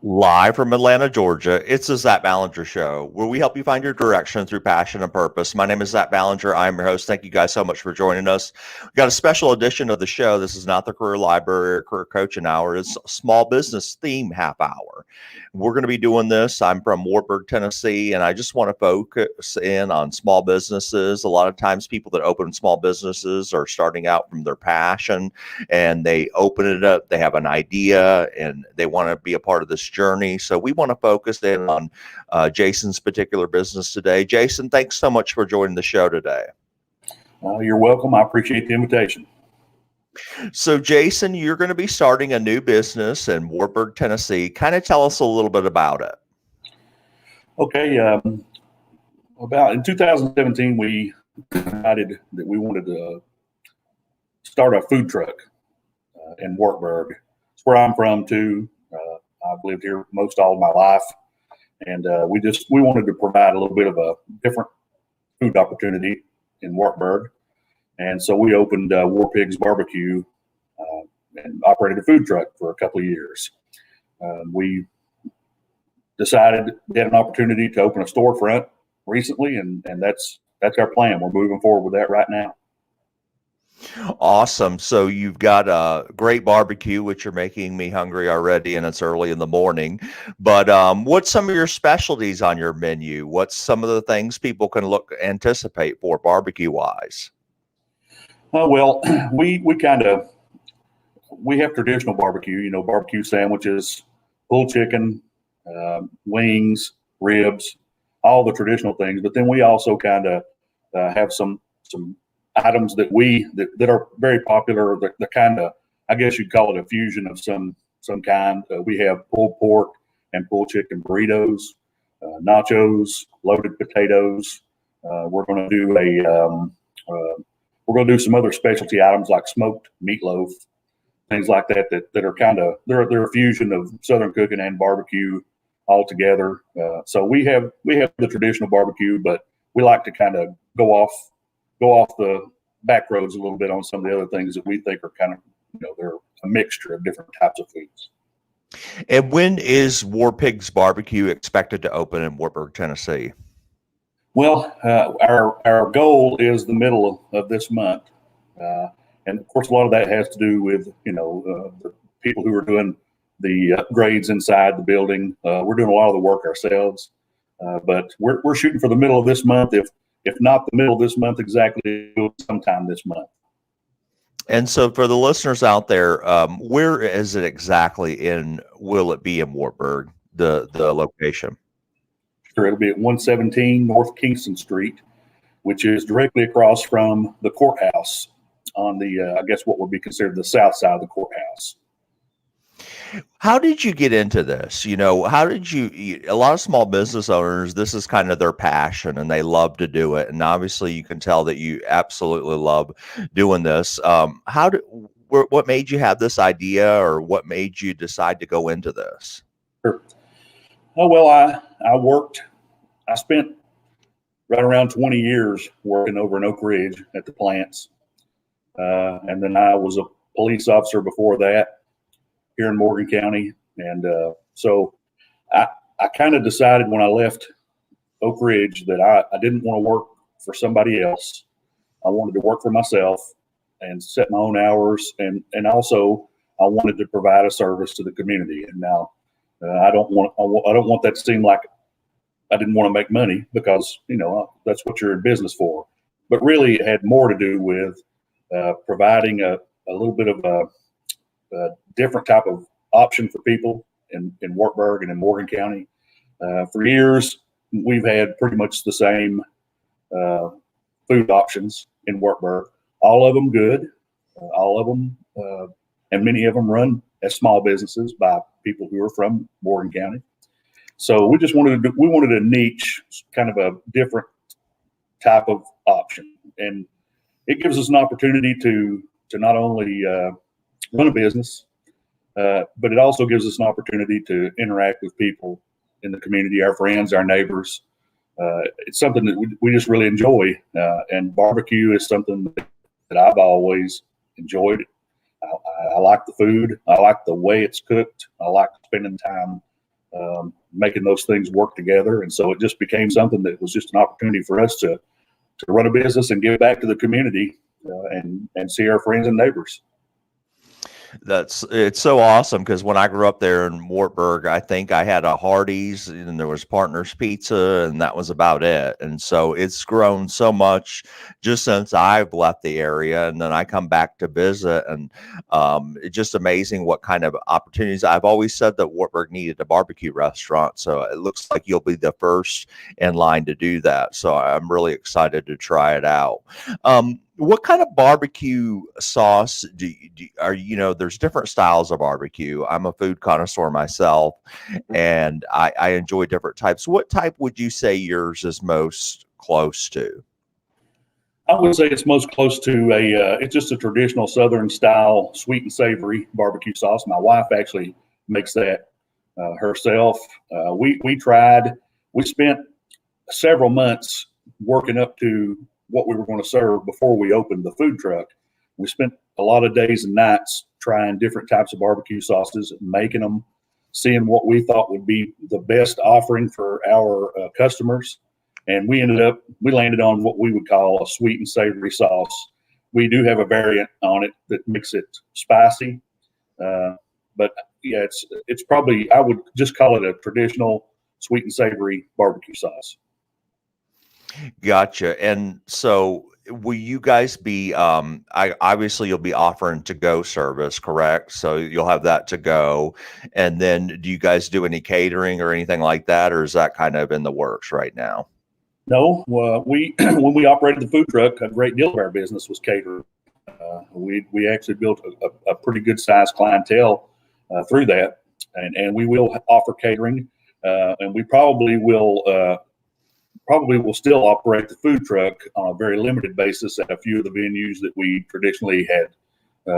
Live from Atlanta, Georgia, it's the Zach Ballinger Show, where we help you find your direction through passion and purpose. My name is Zach Ballinger. I'm your host. Thank you guys so much for joining us. We've got a special edition of the show. This is not the Career Library or Career Coaching Hour. It's a small business theme half hour. We're going to be doing this. I'm from Warburg, Tennessee, and I just want to focus in on small businesses. A lot of times people that open small businesses are starting out from their passion, and they open it up. They have an idea, and they want to be a part of this journey. So we want to focus in on Jason's particular business today. Jason, thanks so much for joining the show today. You're welcome. I appreciate the invitation. So, Jason, you're going to be starting a new business in Warburg, Tennessee. Kind of tell us a little bit about it. Okay. About in 2017, we decided that we wanted to start a food truck in Warburg. It's where I'm from, too. I've lived here most all of my life, and we wanted to provide a little bit of a different food opportunity in Warburg. And so we opened Pigs BBQ and operated a food truck for a couple of years. We decided we had an opportunity to open a storefront recently, and that's our plan. We're moving forward with that right now. Awesome. So you've got a great barbecue, which you're making me hungry already, and it's early in the morning. But what's some of your specialties on your menu? What's some of the things people can anticipate for barbecue wise? Well, we have traditional barbecue, barbecue sandwiches, pulled chicken, wings, ribs, all the traditional things. But then we also kind of have some items that are very popular. The kind of, I guess you'd call it a fusion of some kind. We have pulled pork and pulled chicken burritos, nachos, loaded potatoes. We're going to do we're going to do some other specialty items like smoked meatloaf, things like that are kind of they're a fusion of Southern cooking and barbecue all together. So we have the traditional barbecue, but we like to kind of go off the back roads a little bit on some of the other things that we think are kind of, they're a mixture of different types of foods. And when is Pigs BBQ expected to open in Warburg, Tennessee? Well, our goal is the middle of this month. And of course, a lot of that has to do with, the people who are doing the upgrades inside the building. We're doing a lot of the work ourselves, but we're shooting for the middle of this month. If not the middle of this month exactly, sometime this month. And so for the listeners out there, where is it exactly will it be in Warburg, the location? Sure, it'll be at 117 North Kingston Street, which is directly across from the courthouse on the, I guess what would be considered the south side of the courthouse. How did you get into this? How did a lot of small business owners, this is kind of their passion and they love to do it. And obviously you can tell that you absolutely love doing this. What made you have this idea, or what made you decide to go into this? Sure. Oh, well, I spent right around 20 years working over in Oak Ridge at the plants. And then I was a police officer before that here in Morgan County. And so I kind of decided when I left Oak Ridge that I didn't want to work for somebody else. I wanted to work for myself and set my own hours. And also I wanted to provide a service to the community. And now I don't want that to seem like I didn't want to make money, because, that's what you're in business for. But really it had more to do with providing a little bit of a different type of option for people in Warburg and in Morgan County. For years, we've had pretty much the same food options in Warburg. All of them good, all of them, and many of them run as small businesses by people who are from Morgan County. So we just wanted a niche, kind of a different type of option, and it gives us an opportunity to not only run a business, but it also gives us an opportunity to interact with people in the community, our friends, our neighbors. It's something that we just really enjoy, and barbecue is something that I've always enjoyed. I like the food. I like the way it's cooked. I like spending time making those things work together. And so it just became something that was just an opportunity for us to run a business and give back to the community and see our friends and neighbors. It's so awesome because when I grew up there in Warburg, I think I had a Hardee's and there was Partners Pizza, and that was about it. And so it's grown so much just since I've left the area, and then I come back to visit, and it's just amazing what kind of opportunities. I've always said that Warburg needed a barbecue restaurant, so it looks like you'll be the first in line to do that. So I'm really excited to try it out. What kind of barbecue sauce there's different styles of barbecue. I'm a food connoisseur myself, and I enjoy different types. What type would you say yours is most close to? I would say it's most close to it's just a traditional Southern style sweet and savory barbecue sauce. My wife actually makes that herself. We spent several months working up to what we were going to serve before we opened the food truck. We spent a lot of days and nights trying different types of barbecue sauces, making them, seeing what we thought would be the best offering for our customers. And we landed on what we would call a sweet and savory sauce. We do have a variant on it that makes it spicy. But yeah, it's probably, I would just call it a traditional sweet and savory barbecue sauce. Gotcha. And so will you guys be obviously you'll be offering to go service, correct? So you'll have that to go. And then do you guys do any catering or anything like that, or is that kind of in the works right now? No, we when we operated the food truck, a great deal of our business was catering. We actually built a pretty good sized clientele through that, and we will offer catering, and we probably will still operate the food truck on a very limited basis at a few of the venues that we traditionally had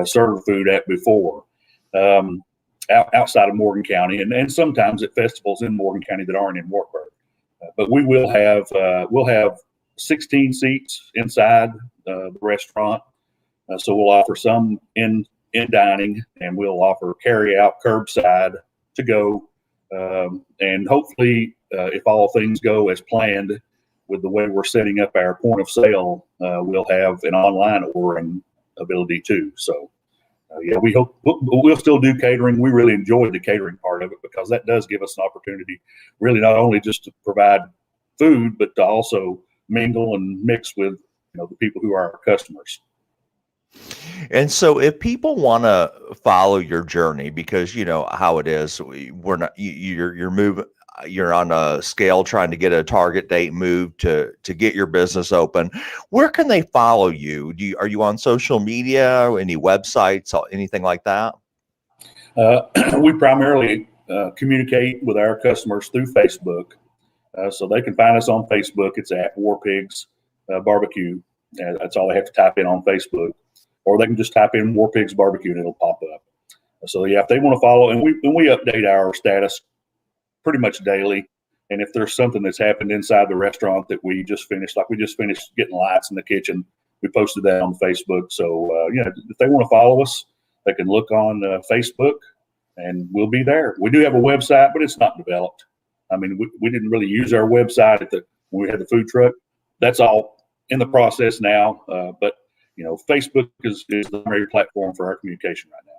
served food at before, outside of Morgan County, and sometimes at festivals in Morgan County that aren't in Warburg. But we will have we'll have 16 seats inside the restaurant, so we'll offer some in dining, and we'll offer carry out, curbside, to go, and hopefully, if all things go as planned, with the way we're setting up our point of sale, we'll have an online ordering ability too. So, yeah, we hope we'll still do catering. We really enjoy the catering part of it because that does give us an opportunity, really not only just to provide food, but to also mingle and mix with the people who are our customers. And so if people want to follow your journey, because you know how it is, we're not, you're moving, you're on a scale trying to get a target date moved to get your business open. Where can they follow you? Are you on social media, any websites, anything like that? We primarily communicate with our customers through Facebook. So they can find us on Facebook. It's at Warpigs BBQ. That's all they have to type in on Facebook. Or they can just type in Warpigs BBQ and it'll pop up. So yeah, if they want to follow, and we update our status pretty much daily. And if there's something that's happened inside the restaurant that we just finished, like we just finished getting lights in the kitchen, we posted that on Facebook. So if they want to follow us, they can look on Facebook, and we'll be there. We do have a website, but it's not developed. I mean, we didn't really use our website when we had the food truck. That's all in the process now. But Facebook is the primary platform for our communication right now.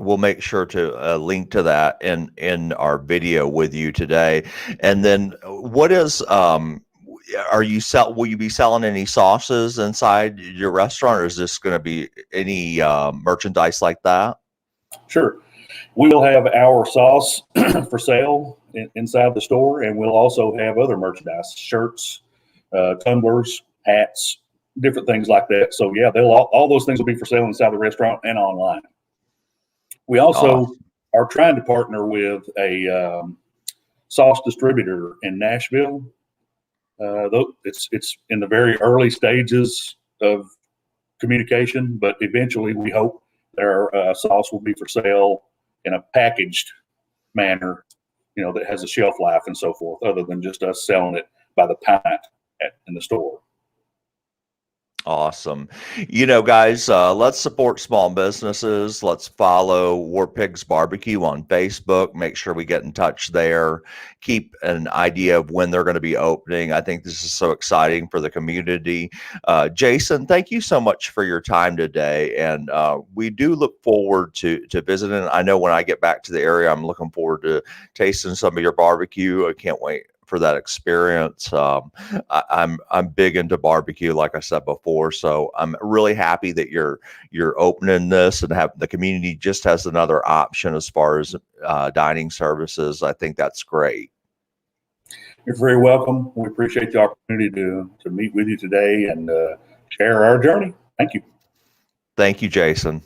We'll make sure to link to that in our video with you today. And then what is will you be selling any sauces inside your restaurant, or is this going to be any merchandise like that? Sure. We'll have our sauce for sale inside the store, and we'll also have other merchandise, shirts, tumblers, hats, different things like that. So yeah, all those things will be for sale inside the restaurant and online. We also are trying to partner with a sauce distributor in Nashville. Though it's in the very early stages of communication, but eventually we hope their sauce will be for sale in a packaged manner, that has a shelf life and so forth, other than just us selling it by the pint in the store. Awesome. Guys, let's support small businesses. Let's follow Pigs BBQ on Facebook. Make sure we get in touch there. Keep an idea of when they're going to be opening. I think this is so exciting for the community. Jason, thank you so much for your time today. And we do look forward to visiting. I know when I get back to the area, I'm looking forward to tasting some of your barbecue. I can't wait for that experience. I'm big into barbecue, like I said before. So I'm really happy that you're opening this and have the community just has another option as far as dining services. I think that's great. You're very welcome. We appreciate the opportunity to meet with you today and share our journey. Thank you. Thank you, Jason.